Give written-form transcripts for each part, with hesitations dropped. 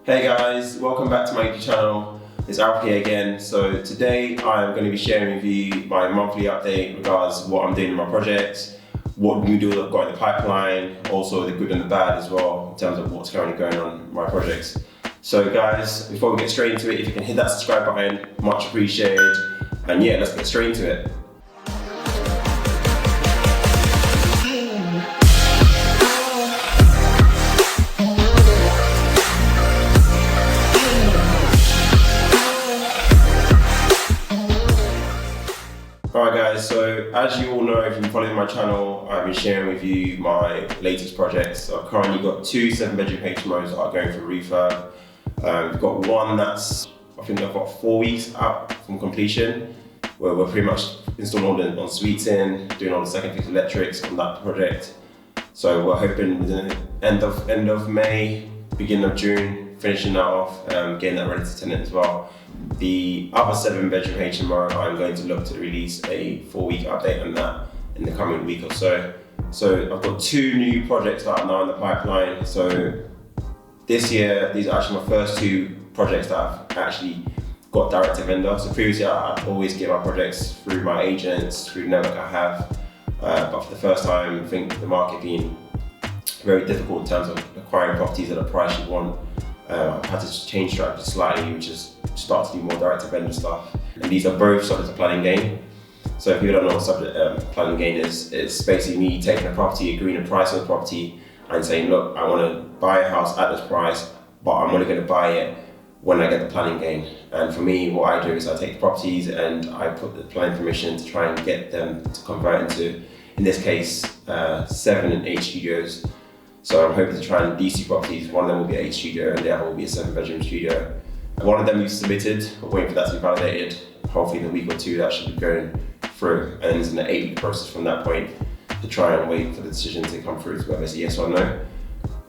Hey guys, welcome back to my YouTube channel. It's Alfred here again. So today I'm going to be sharing with you my monthly update regards what I'm doing in my projects, what new deals I've got in the pipeline, also the good and the bad as well in terms of what's currently going on in my projects. So guys, before we get straight into it, if you can hit that subscribe button, much appreciated. And yeah, let's get straight into it. Alright guys, so as you all know, if you follow my channel, I've been sharing with you my latest projects. So I've currently got two 7-bedroom HMOs that are going for refurb. We've got one that's, I think I've got 4 weeks out from completion, where we're pretty much installing all the ensuites in, doing all the second fix electrics on that project. So we're hoping within the end of May, beginning of June, finishing that off, getting that ready to tenant as well. The other 7-bedroom HMO, I'm going to look to release a 4-week update on that in the coming week or so. So I've got two new projects that are now in the pipeline. So this year, these are actually my first two projects that I've actually got direct to vendor. So previously, I'd always get my projects through my agents, through the network I have. But for the first time, I think the market being very difficult in terms of acquiring properties at a price you want. I've had to change strategy slightly, which is start to do more direct to vendor stuff. And these are both subject to planning gain. So if you don't know what subject planning gain is, it's basically me taking a property, agreeing a price on the property and saying, look, I want to buy a house at this price, but I'm only going to buy it when I get the planning gain. And for me, what I do is I take the properties and I put the planning permission to try and get them to convert into, in this case, 7 and 8 studios. So I'm hoping to try and these two properties, one of them will be an 8 studio and the other will be a 7-bedroom studio. One of them we've submitted, we're waiting for that to be validated. Hopefully in a week or two that should be going through, and then it's an 8-week process from that point to try and wait for the decision to come through to whether it's a yes or no.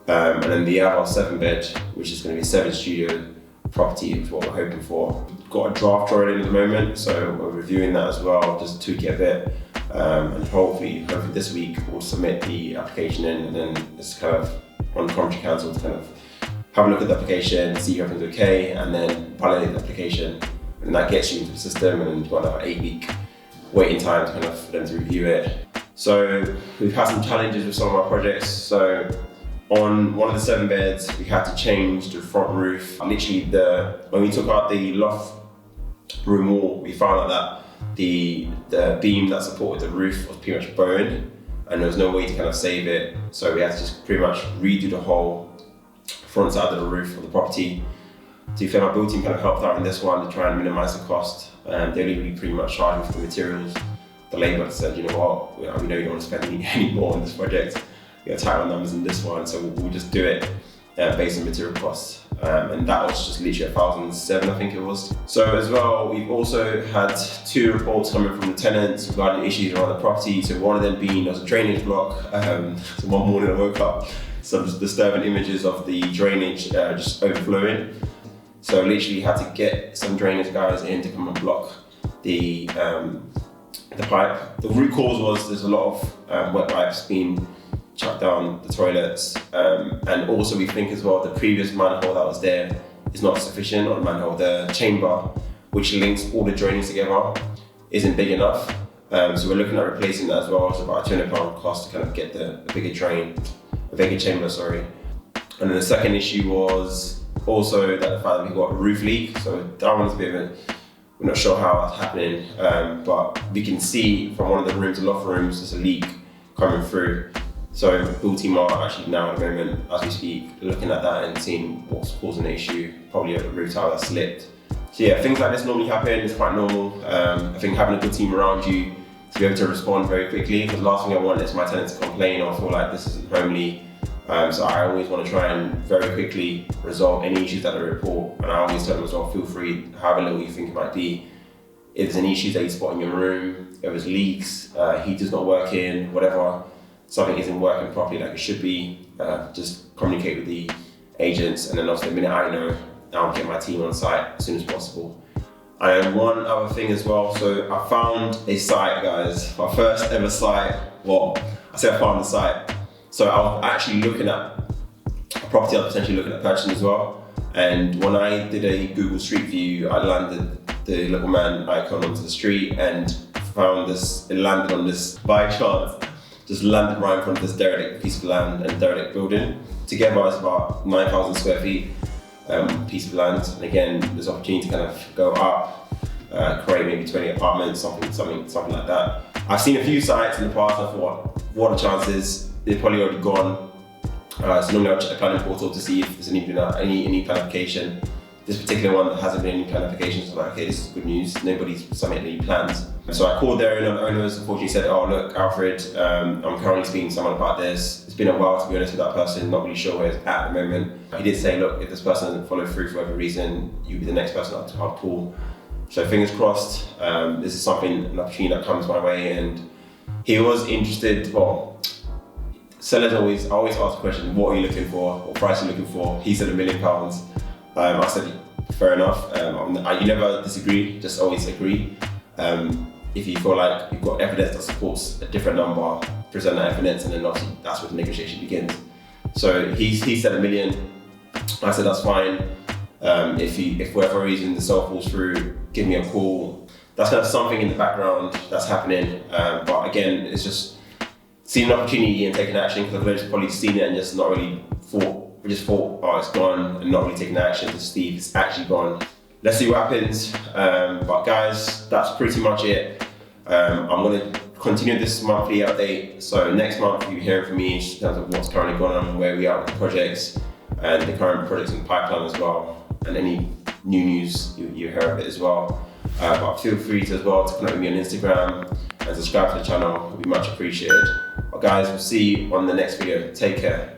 And then the other 7-bed, which is going to be a 7-studio property, is what we're hoping for. We've got a draft already at the moment, so we're reviewing that as well, just to tweak it a bit. And hopefully this week we'll submit the application in, and then it's kind of on the Coventry Council to kind of have a look at the application, see if everything's okay, and then validate the application. And that gets you into the system, and then you've got another 8-week waiting time to kind of for them to review it. So we've had some challenges with some of our projects. So on one of the 7 beds, we had to change the front roof. Literally, when we took out the loft room wall, we found out that the beam that supported the roof was pretty much burned, and there was no way to kind of save it. So we had to just pretty much redo the whole front side of the roof of the property. To be fair, my build team kind of helped out in this one to try and minimise the cost. They only really pretty much charged me for the materials. The labor said, you know what, we know you don't want to spend any more on this project. We got tight on numbers in this one, so we'll just do it based on material costs. And that was just literally 1,007, I think it was. So as well, we've also had 2 reports coming from the tenants regarding issues around the property. So one of them being there was a drainage block. So one morning I woke up, some disturbing images of the drainage just overflowing. So literally had to get some drainage guys in to come and block the pipe. The root cause was there's a lot of wet pipes being chucked down the toilets, and also we think as well the previous manhole that was there is not sufficient, or the manhole, the chamber which links all the drainage together isn't big enough. So we're looking at replacing that as well. It's about a £200 cost to kind of get the bigger chamber, sorry. And then the second issue was also that the fact that we got a roof leak. So that one's a bit of we're not sure how that's happening, but we can see from one of the rooms, the loft rooms, there's a leak coming through. So the build team are actually now at the moment, as we speak, looking at that and seeing what's causing the issue, probably a roof tile that slipped. So yeah, things like this normally happen, it's quite normal. I think having a good team around you to be able to respond very quickly, because the last thing I want is my tenants to complain or feel like this isn't homely. So I always want to try and very quickly resolve any issues that I report, and I always tell them as well, feel free, however little you think it might be. If there's any issues that you spot in your room, if there's leaks, heater's not working, whatever, something isn't working properly like it should be, just communicate with the agents, and then obviously the minute I know, I'll get my team on site as soon as possible. And one other thing as well, so I found a site, guys, my first ever site. Well, I say I found the site. So I was actually looking at a property I was potentially looking at purchasing as well. And when I did a Google Street View, I landed the little man icon onto the street and found this, it landed on this, by chance, just landed right in front of this derelict piece of land and derelict building. Together it's about 9,000 square feet piece of land. And again, there's opportunity to kind of go up, create maybe 20 apartments, something like that. I've seen a few sites in the past. I thought, what are the chances? They're probably already gone. So normally I'll check the planning portal to see if there's any planification. This particular one, there hasn't been any planification, so I'm like, okay, this is good news. Nobody's submitted any plans. So I called their owners, unfortunately said, oh look, Alfred, I'm currently speaking to someone about this. It's been a while, to be honest, with that person, not really sure where it's at the moment. He did say, look, if this person doesn't follow through for whatever reason, you'll be the next person I'll call. So fingers crossed, this is an opportunity that comes my way, and he was interested. Well, sellers always ask the question, what are you looking for? What price are you looking for? He said £1 million. I said, fair enough. You never disagree, just always agree. If you feel like you've got evidence that supports a different number, present that evidence, and then obviously that's where the negotiation begins. So he said $1 million. I said that's fine. If for whatever reason the sale falls through, give me a call. That's kind of something in the background that's happening. But again, it's just seeing an opportunity and taking action, because I've just probably seen it and just not really thought, oh, it's gone, and not really taking action to see if it's actually gone. Let's see what happens. But guys, that's pretty much it. I'm going to continue this monthly update. So next month you'll be hearing from me in terms of what's currently going on, where we are with the projects, and the current projects in the pipeline as well. And any new news, you hear of it as well. But feel free to connect with me on Instagram and subscribe to the channel. It would be much appreciated. But guys, we'll see you on the next video. Take care.